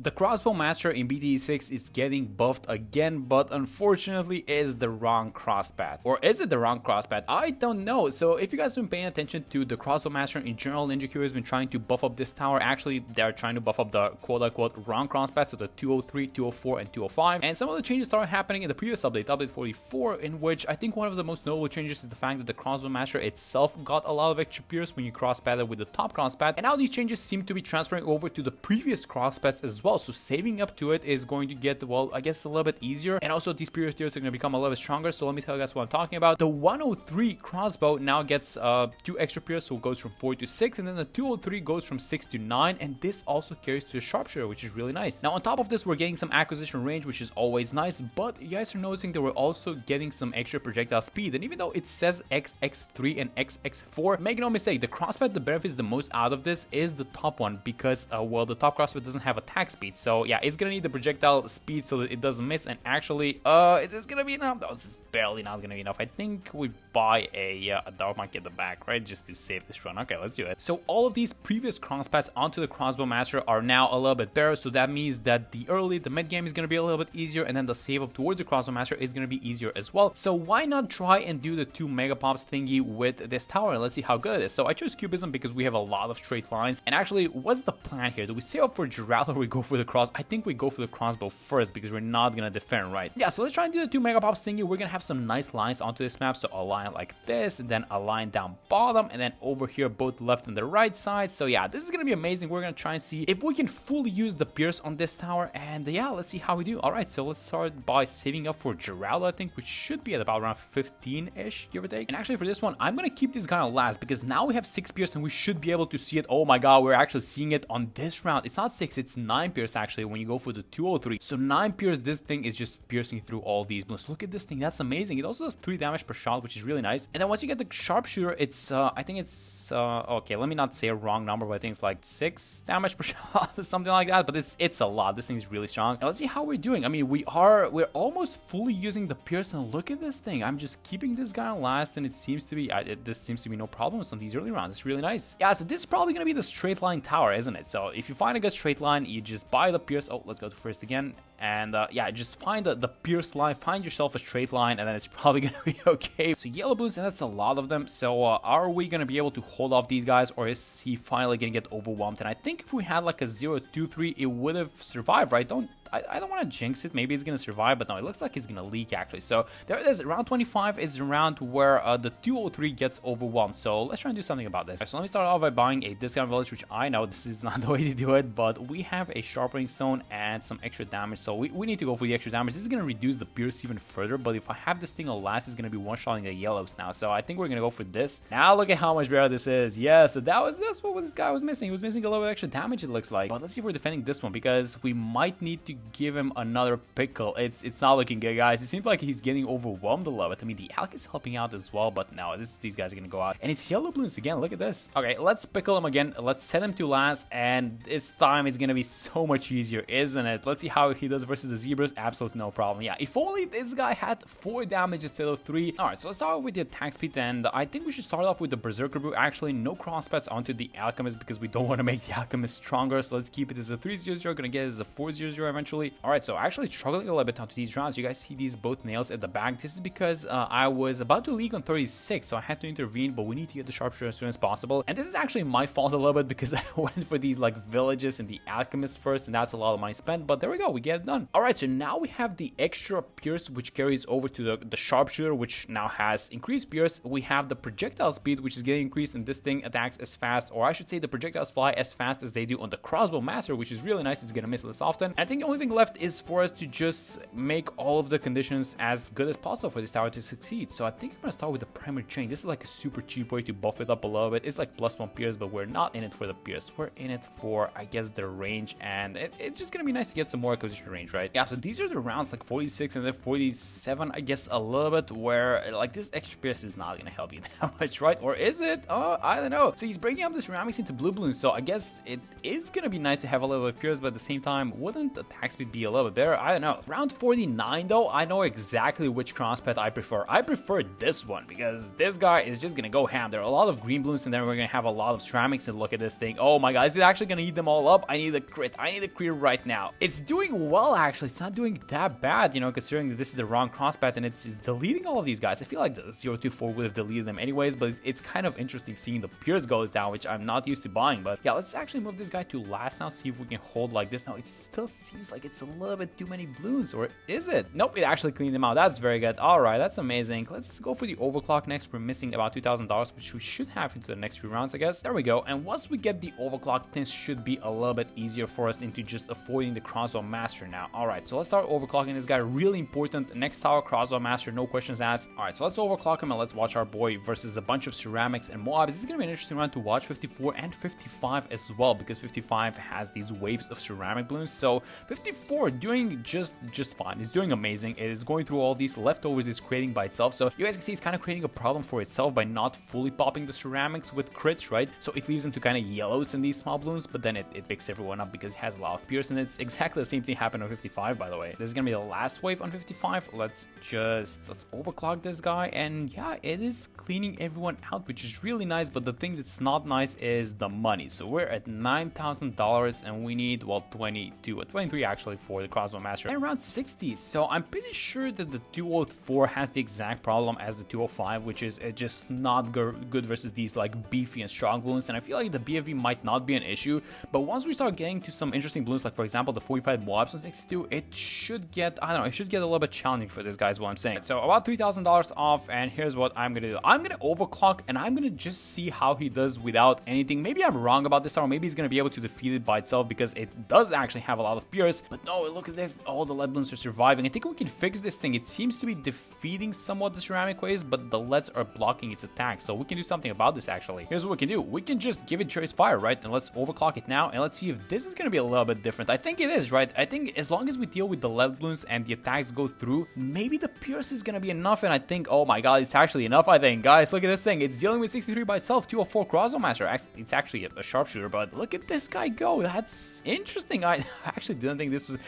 The Crossbow Master in BT6 is getting buffed again, but unfortunately is the wrong crosspath. Or is it the wrong crosspath? I don't know. So if you guys have been paying attention to the Crossbow Master in general, Ninja Q has been trying to buff up this tower. Actually, they're trying to buff up the quote-unquote wrong crosspath, so the 203, 204, and 205. And some of the changes started happening in the previous update, update 44, in which I think one of the most notable changes is the fact that the Crossbow Master itself got a lot of extra pierce when you crosspath it with the top crosspath. And now these changes seem to be transferring over to the previous crosspaths as well. So saving up to it is going to get, well, I guess a little bit easier. And also these pierce tiers are going to become a little bit stronger. So let me tell you guys what I'm talking about. The 103 crossbow now gets 2 extra pierce, so it goes from 4 to 6. And then the 203 goes from 6 to 9. And this also carries to the sharpshooter, which is really nice. Now on top of this, we're getting some acquisition range, which is always nice. But you guys are noticing that we're also getting some extra projectile speed. And even though it says XX3 and XX4, make no mistake, the crosspath that benefits the most out of this is the top one, because well, the top crosspath doesn't have attack speed. So yeah, it's gonna need the projectile speed so that it doesn't miss. And actually, is this gonna be enough? No, this is barely not gonna be enough. I think we buy a dark mark at the back, right, just to save this run. Okay, let's do it. So all of these previous crosspaths onto the Crossbow Master are now a little bit better. So that means that the mid game is gonna be a little bit easier, and then the save up towards the Crossbow Master is gonna be easier as well. So why not try and do the 2 mega pops thingy with this tower, and let's see how good it is. So I chose Cubism because we have a lot of straight lines. And actually, what's the plan here? Do we save up for Geralt or we go for the cross? I think we go for the crossbow first because we're not gonna defend, right? Yeah, so let's try and do the 2 mega pops thingy. We're gonna have some nice lines onto this map. So a line like this, and then a line down bottom, and then over here both left and the right side. So yeah, this is gonna be amazing. We're gonna try and see if we can fully use the pierce on this tower, and yeah, let's see how we do. All right, so let's start by saving up for Geralt, I think, which should be at about around 15-ish, give or take. And actually for this one, I'm gonna keep this guy on last because now we have 6 pierce and we should be able to see it. Oh my god, we're actually seeing it on this round. It's not 6, it's 9 pierce actually when you go for the 203. So 9 pierce, this thing is just piercing through all these balloons. Look at this thing, that's amazing. It also does 3 damage per shot, which is really nice. And then once you get the sharpshooter, it's I think it's okay, let me not say a wrong number, but I think it's like 6 damage per shot or something like that. But it's a lot. This thing is really strong. Now let's see how we're doing. I mean, we're almost fully using the pierce, and look at this thing. I'm just keeping this guy on last, and it seems to be this seems to be no problems on these early rounds. It's really nice. Yeah, so this is probably gonna be the straight line tower, isn't it? So if you find a good straight line, you just buy the pierce. Oh, let's go to first again. And yeah, just find the pierce line, find yourself a straight line, and then it's probably gonna be okay. So yellow balloons, and that's a lot of them. So are we gonna be able to hold off these guys, or is he finally gonna get overwhelmed? And I think if we had like a 0-2-3, it would have survived, right? I don't want to jinx it. Maybe it's going to survive, but no, it looks like it's going to leak actually. So there it is. Round 25 is around where the 203 gets overwhelmed. So let's try and do something about this. So let me start off by buying a discount village, which I know this is not the way to do it, but we have a sharpening stone and some extra damage. So we need to go for the extra damage. This is going to reduce the pierce even further, but if I have this thing on last, it's going to be one-shotting the yellows now. So I think we're going to go for this. Now look at how much better this is. Yeah, so that's what this guy was missing. He was missing a little bit extra damage, it looks like. But let's see if we're defending this one, because we might need to give him another pickle. It's not looking good, guys. It seems like he's getting overwhelmed a little bit. I mean, the Alk is helping out as well, but no, these guys are gonna go out. And it's yellow balloons again. Look at this. Okay, let's pickle him again. Let's set him to last, and this time it's gonna be so much easier, isn't it? Let's see how he does versus the zebras. Absolutely no problem. Yeah, if only this guy had 4 damage instead of 3. All right, so let's start with the attack speed, and I think we should start off with the Berserker Brew. Actually, no crosspaths onto the Alchemist because we don't want to make the Alchemist stronger. So let's keep it as a 3-0-0. Gonna get it as a 4-0-0 eventually. All right, so actually struggling a little bit onto these rounds. You guys see these both nails at the back. This is because I was about to leak on 36, so I had to intervene, but we need to get the sharpshooter as soon as possible. And this is actually my fault a little bit because I went for these like villages and the Alchemist first, and that's a lot of money spent, but there we go, we get it done. All right, so now we have the extra pierce, which carries over to the sharpshooter, which now has increased pierce. We have the projectile speed, which is getting increased, and this thing attacks as fast, or I should say the projectiles fly as fast as they do on the Crossbow Master, which is really nice. It's gonna miss less often. And I think the only thing left is for us to just make all of the conditions as good as possible for this tower to succeed. So I think I'm gonna start with the primary chain. This is like a super cheap way to buff it up a little bit. It's like +1 pierce, but we're not in it for the pierce. We're in it for, I guess, the range, and it's just gonna be nice to get some more acquisition range, right? Yeah, so these are the rounds like 46 and then 47, I guess, a little bit, where like this extra pierce is not gonna help you that much, right? Or is it? Oh, I don't know. So he's breaking up this Ramis into blue balloons, so I guess it is gonna be nice to have a little bit of pierce, but at the same time, wouldn't attack attack speed be a little bit better? I don't know. Round 49 though, I know exactly which cross path I prefer. I prefer this one because this guy is just gonna go ham. There are a lot of green balloons and then we're gonna have a lot of ceramics, and look at this thing. Oh my god, is it actually gonna eat them all up? I need a crit. I need a crit right now. It's doing well actually. It's not doing that bad, you know, considering that this is the wrong cross path and it's deleting all of these guys. I feel like the 024 would have deleted them anyways, but it's kind of interesting seeing the Pierce go down, which I'm not used to buying. But yeah, let's actually move this guy to last now, see if we can hold like this. Now it still seems like it's a little bit too many balloons, or is it? Nope, it actually cleaned them out. That's very good. All right, that's amazing. Let's go for the overclock next. We're missing about $2,000, which we should have into the next few rounds, I guess. There we go. And once we get the overclock, things should be a little bit easier for us into just avoiding the Crossbow Master now. All right, so let's start overclocking this guy. Really important. Next tower, Crossbow Master, no questions asked. All right, so let's overclock him and let's watch our boy versus a bunch of ceramics and mobs. This is gonna be an interesting round to watch. 54 and 55 as well, because 55 has these waves of ceramic balloons. So 54 doing just fine. It's doing amazing. It is going through all these leftovers. It's creating by itself. So you guys can see it's kind of creating a problem for itself by not fully popping the ceramics with crits, right? So it leaves them to kind of yellows in these small balloons, but then it picks everyone up because it has a lot of pierce, and it's exactly the same thing happened on 55, by the way. This is gonna be the last wave on 55. Let's overclock this guy, and yeah, it is cleaning everyone out, which is really nice. But the thing that's not nice is the money. So we're at $9,000 and we need, well, 23 actually for the Crossbow Master, and around 60. So I'm pretty sure that the 204 has the exact problem as the 205, which is just not good versus these like beefy and strong balloons. And I feel like the BFB might not be an issue, but once we start getting to some interesting balloons, like for example the 45 Moabs on 62, it should get, I don't know, it should get a little bit challenging for this guy is what I'm saying. So about $3,000 off, and here's what I'm gonna do. I'm gonna overclock and I'm gonna just see how he does without anything. Maybe I'm wrong about this, or maybe he's gonna be able to defeat it by itself because it does actually have a lot of pierce. But no, look at this, all the lead balloons are surviving. I think we can fix this thing. It seems to be defeating somewhat the ceramic waves, but the leads are blocking its attack, so we can do something about this actually. Here's what we can do. We can just give it choice fire, right? And let's overclock it now, and let's see if this is gonna be a little bit different. I think it is, right? I think as long as we deal with the lead balloons and the attacks go through, maybe the pierce is gonna be enough. And I think, oh my god, it's actually enough. I think, guys, look at this thing. It's dealing with 63 by itself. 204 Crossbow Master. It's actually a sharpshooter, but look at this guy go. That's interesting. I actually didn't think this was,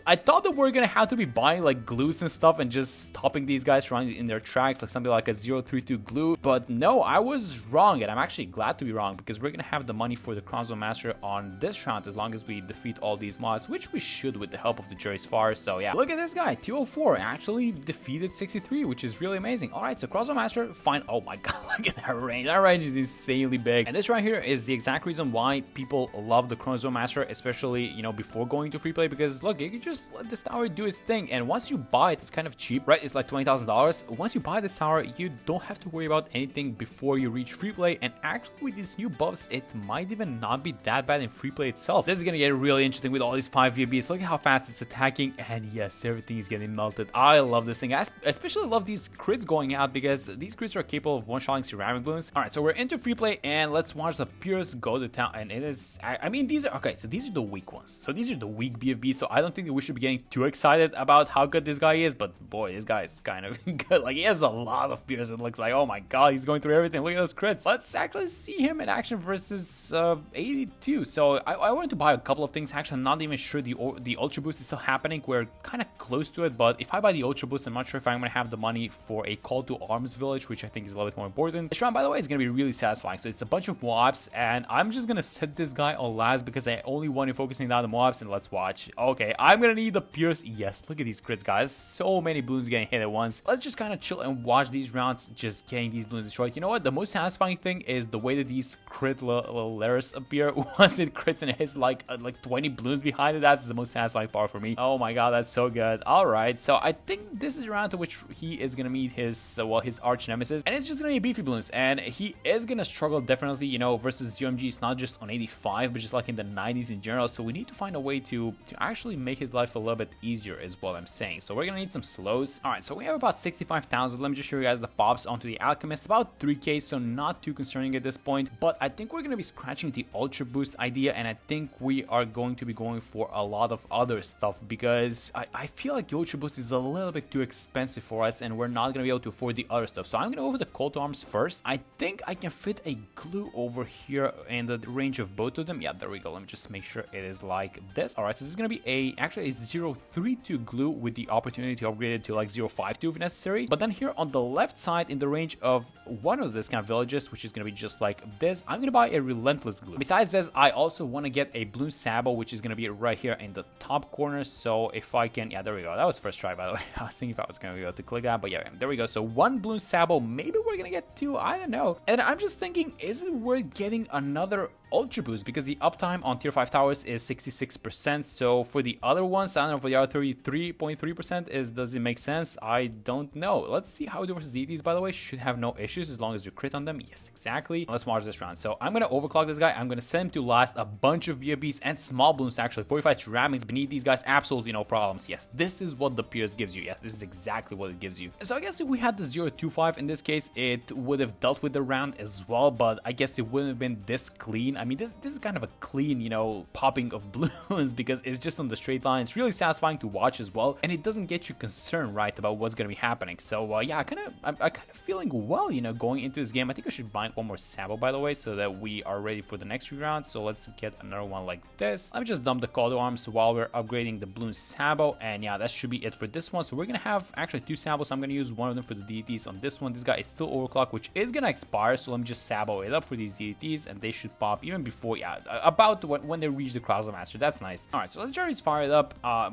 I thought that we're gonna have to be buying like glues and stuff and just stopping these guys running in their tracks, like something like a 032 glue. But no, I was wrong, and I'm actually glad to be wrong, because we're gonna have the money for the Crossbow Master on this round as long as we defeat all these mods, which we should with the help of the Jury's Fire. So yeah, look at this guy. 204 actually defeated 63, which is really amazing. All right, so Crossbow Master, fine. Oh my god, look at that range. That range is insanely big, and this right here is the exact reason why people love the Crossbow Master, especially, you know, before going to free play, because look, you can just let this tower do its thing, and once you buy it, it's kind of cheap, right? It's like $20,000. Once you buy this tower, you don't have to worry about anything before you reach free play, and actually with these new buffs, it might even not be that bad in free play itself. This is gonna get really interesting with all these 5 VBs. Look at how fast it's attacking, and yes, everything is getting melted. I love this thing. I especially love these crits going out, because these crits are capable of one-shotting ceramic balloons. All right, so we're into free play, and let's watch the Pierce go to town. And it is, I mean, these are okay. So these are the weak ones. So these are the weak BFBs. So I don't think that we should be getting too excited about how good this guy is. But boy, this guy is kind of good. Like, he has a lot of Pierce. It looks like, oh my god, he's going through everything. Look at those crits. Let's actually see him in action versus 82. So I wanted to buy a couple of things. Actually, I'm not even sure the Ultra Boost is still happening. We're kind of close to it, but if I buy the Ultra Boost, I'm not sure if I'm going to have the money for a Call to Arms village, which I think is a little bit more important. This round, by the way, is going to be really satisfying. So it's a bunch of mobs, and I'm just going to set this guy on last because I only want to focusing down the mobs, and let's watch. Okay, I'm going to need the Pierce. Yes, look at these crits, guys. So many balloons getting hit at once. Let's just kind of chill and watch these rounds, just getting these balloons destroyed. You know what? The most satisfying thing is the way that these crit little layers appear. Once it crits and it hits like 20 balloons behind it, that's the most satisfying part for me. Oh my god, that's so good. All right, so I think this is a round to which he is gonna meet his his arch nemesis, and it's just gonna be beefy balloons, and he is gonna struggle definitely, you know, versus ZMG. It's not just on 85, but just like in the 90s in general. So we need to find a way to actually make his life a little bit easier, is what I'm saying. So we're gonna need some slows. All right, so we have about 65,000. Let me just show you guys the pops onto the Alchemist. About 3k, so not too concerning at this point. But I think we're gonna be scratching the Ultra Boost idea, and I think we are going to be going for a lot of other stuff, because I feel like the Ultra Boost is a little bit too expensive for us, and we're not gonna be able to afford the other stuff. So I'm gonna go over the Call to Arms first. I think I can fit a glue over here in the range of both of them. Yeah, there we go. Let me just make sure it is like this. All right, so this is is going to be actually a 0.32 glue with the opportunity to upgrade it to like 0.52 if necessary. But then here on the left side in the range of one of this kind of villages, which is going to be just like this, I'm going to buy a relentless glue. Besides this, I also want to get a Bloons Sabo, which is going to be right here in the top corner. So if I can, yeah, there we go. That was first try, by the way. I was thinking if I was going to be able to click that, but yeah, there we go. So one Bloons Sabo, maybe we're going to get two, I don't know. And I'm just thinking, is it worth getting another Ultra Boost, because the uptime on tier 5 towers is 66%. So for the other ones, I don't know, for the other 33.3% does it make sense? I don't know. Let's see how we do versus deities, by the way. Should have no issues as long as you crit on them. Yes, exactly. Let's watch this round. So I'm gonna overclock this guy. I'm gonna send him to last a bunch of BFBs and small balloons, actually 45 ceramics beneath these guys, absolutely no problems. Yes, this is what the Pierce gives you. Yes, this is exactly what it gives you. So I guess if we had the 0.25 in this case, it would have dealt with the round as well, but I guess it wouldn't have been this clean. I mean, this is kind of a clean, you know, popping of balloons because it's just on the straight line. It's really satisfying to watch as well, and it doesn't get you concerned, right, about what's gonna be happening. So yeah, I'm kind of feeling well, you know, going into this game. I think I should bind one more Sabo, by the way, so that we are ready for the next few rounds. So let's get another one like this. Let me just dump the call to arms while we're upgrading the Bloons Sabo, and yeah, that should be it for this one. So we're gonna have actually two Sabos. I'm gonna use one of them for the deities on this one. This guy is still overclocked, which is gonna expire, so let me just Sabo it up for these deities, and they should pop even before, yeah, about when they reach the Crossbow Master. That's nice. All right, so let's Jerry's fire it up. I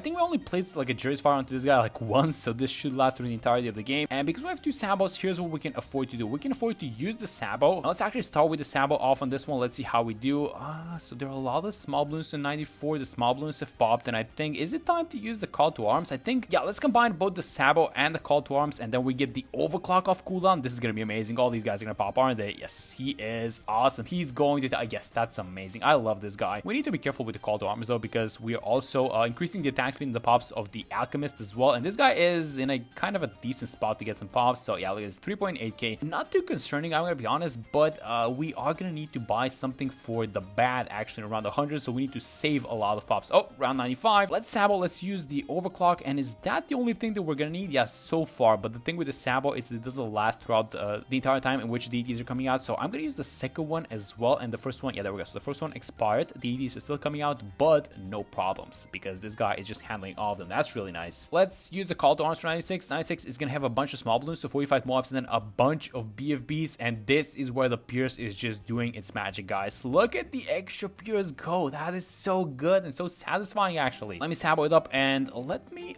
think we only played like a Jerry's fire onto this guy like once, so this should last through the entirety of the game. And because we have two Sabos, here's what we can afford to do. We can afford to use the Sabo. Now, let's actually start with the Sabo off on this one. Let's see how we do. So there are a lot of small balloons in 94. The small balloons have popped, and I think, is it time to use the call to arms? I think, yeah, let's combine both the Sabo and the call to arms, and then we get the overclock off cooldown. This is gonna be amazing. All these guys are gonna pop, aren't they? Yes, he is awesome. He's going to, yes, that's amazing. I love this guy. We need to be careful with the call to arms though, because we are also increasing the attack speed and the pops of the alchemist as well, and this guy is in a kind of a decent spot to get some pops. So yeah, look at this, 3.8k, not too concerning, I'm gonna be honest, but we are gonna need to buy something for the bad actually around 100, so we need to save a lot of pops. Oh, round 95. Let's Sabo, let's use the overclock. And is that the only thing that we're gonna need? Yes, so far, but the thing with the Sabo is that it doesn't last throughout the entire time in which deities are coming out. So I'm gonna use the second one as well, and the first one, yeah, there we go. So the first one expired, deities are still coming out, but no problems because this guy is just handling all of them. That's really nice. Let's use the call to arms for 96. 96 is gonna have a bunch of small balloons, so 45 mobs, and then a bunch of BFBs, and this is where the Pierce is just doing its magic, guys. Look at the extra Pierce go. That is so good and so satisfying, actually. Let me Sabo it up, and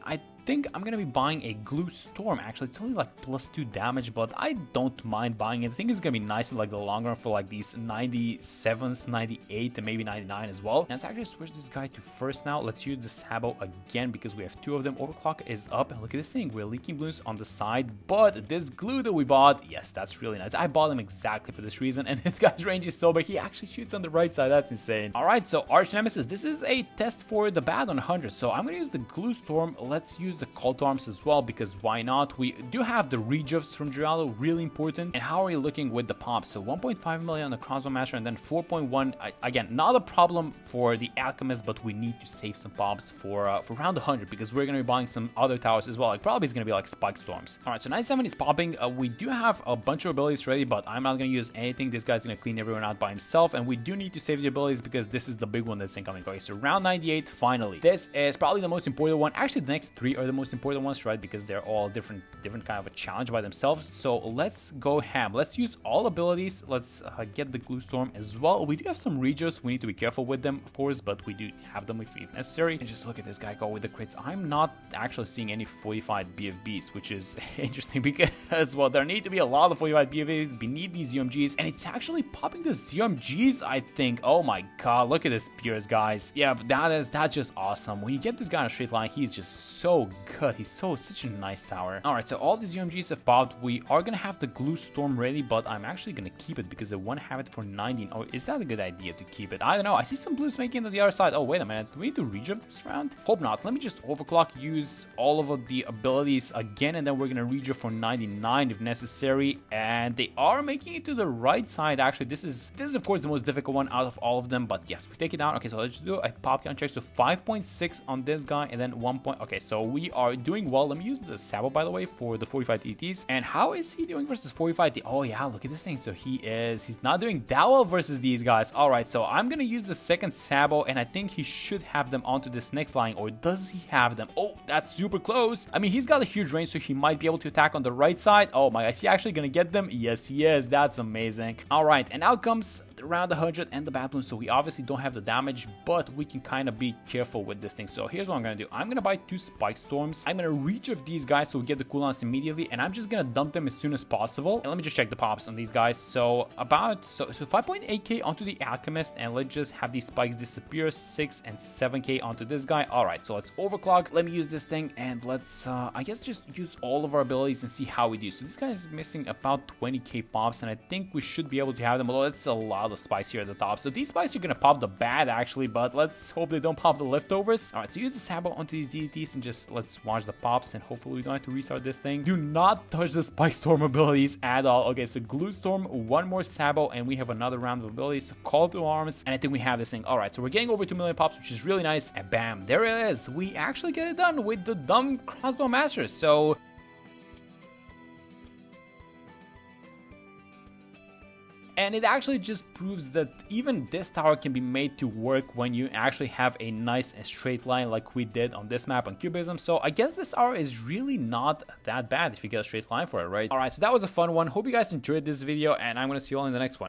I think I'm gonna be buying a glue storm. Actually, it's only like +2 damage, but I don't mind buying it. I think it's gonna be nice in like the long run for like these 97s, 98, and maybe 99 as well. Let's actually switch this guy to first now. Let's use the Sabo again because we have two of them. Overclock is up, and look at this thing. We're leaking balloons on the side, but this glue that we bought, yes, that's really nice. I bought him exactly for this reason, and this guy's range is so big. He actually shoots on the right side. That's insane. All right, so Arch Nemesis, this is a test for the bad on 100, so I'm gonna use the glue storm. Let's use the call to arms as well, because why not? We do have the rejuves from Geraldo, really important. And how are you looking with the pops? So 1.5 million on the Crossbow Master, and then 4.1. Again, not a problem for the alchemist, but we need to save some pops for around 100, because we're gonna be buying some other towers as well. Like probably it's gonna be like spike storms. All right, so 97 is popping. We do have a bunch of abilities ready, but I'm not gonna use anything. This guy's gonna clean everyone out by himself, and we do need to save the abilities because this is the big one that's incoming. Okay, so round 98, finally. This is probably the most important one. Actually, the next three are the most important ones, right? Because they're all different kind of a challenge by themselves. So let's go ham. Let's use all abilities. Let's get the glue storm as well. We do have some rejuves. We need to be careful with them, of course, but we do have them if necessary. And just look at this guy go with the crits. I'm not actually seeing any 45 BFBs, which is interesting because, well, there need to be a lot of 45 BFBs beneath these UMGs, and it's actually popping the UMGs, I think. Oh my god, look at this Pierce, guys. Yeah, but that's just awesome. When you get this guy on a straight line, he's just so good. He's such a nice tower. All right, so all these UMGs have popped. We are gonna have the glue storm ready, but I'm actually gonna keep it because I want to have it for 19. Oh, is that a good idea to keep it? I don't know. I see some blues making it to the other side. Oh, wait a minute. Do we need to rejuve this round? Hope not. Let me just overclock, use all of the abilities again, and then we're gonna rejuve for 99 if necessary. And they are making it to the right side. Actually, this is of course the most difficult one out of all of them, but yes, we take it down. Okay, so let's do a pop count check. So 5.6 on this guy, and then 1 point. Okay, so we we are doing well. Let me use the Sabo, by the way, for the 45 DTs. And how is he doing versus 45 DT? Oh yeah, look at this thing. So he's not doing that well versus these guys. All right, so I'm gonna use the second Sabo, and I think he should have them onto this next line, or does he have them? Oh, that's super close. I mean, he's got a huge range, so he might be able to attack on the right side. Oh my, is he actually gonna get them? Yes, he is. That's amazing. All right, and out comes the round 100 and the bad balloon. So we obviously don't have the damage, but we can kind of be careful with this thing. So here's what I'm gonna do. I'm gonna buy 2 spike storms. I'm gonna reach of these guys so we get the cooldowns immediately, and I'm just gonna dump them as soon as possible. And let me just check the pops on these guys. So 5.8k onto the alchemist, and let's just have these spikes disappear. 6 and 7k onto this guy. All right, so let's overclock. Let me use this thing, and let's I guess just use all of our abilities and see how we do. So this guy is missing about 20k pops, and I think we should be able to have them, although it's a lot of spikes here at the top. So these spikes are gonna pop the bad actually, but let's hope they don't pop the leftovers. All right, so use the Sabo onto these DTs, and just let's watch the pops, and hopefully we don't have to restart this thing. Do not touch the spike storm abilities at all. Okay, so glue storm, 1 more Sabo, and we have another round of abilities. So call to arms, and I think we have this thing. All right, so we're getting over 2 million pops, which is really nice, and bam, there it is. We actually get it done with the dumb Crossbow Master. So and it actually just proves that even this tower can be made to work when you actually have a nice and straight line like we did on this map on Cubism. So I guess this tower is really not that bad if you get a straight line for it, right? Alright, so that was a fun one. Hope you guys enjoyed this video, and I'm gonna see you all in the next one.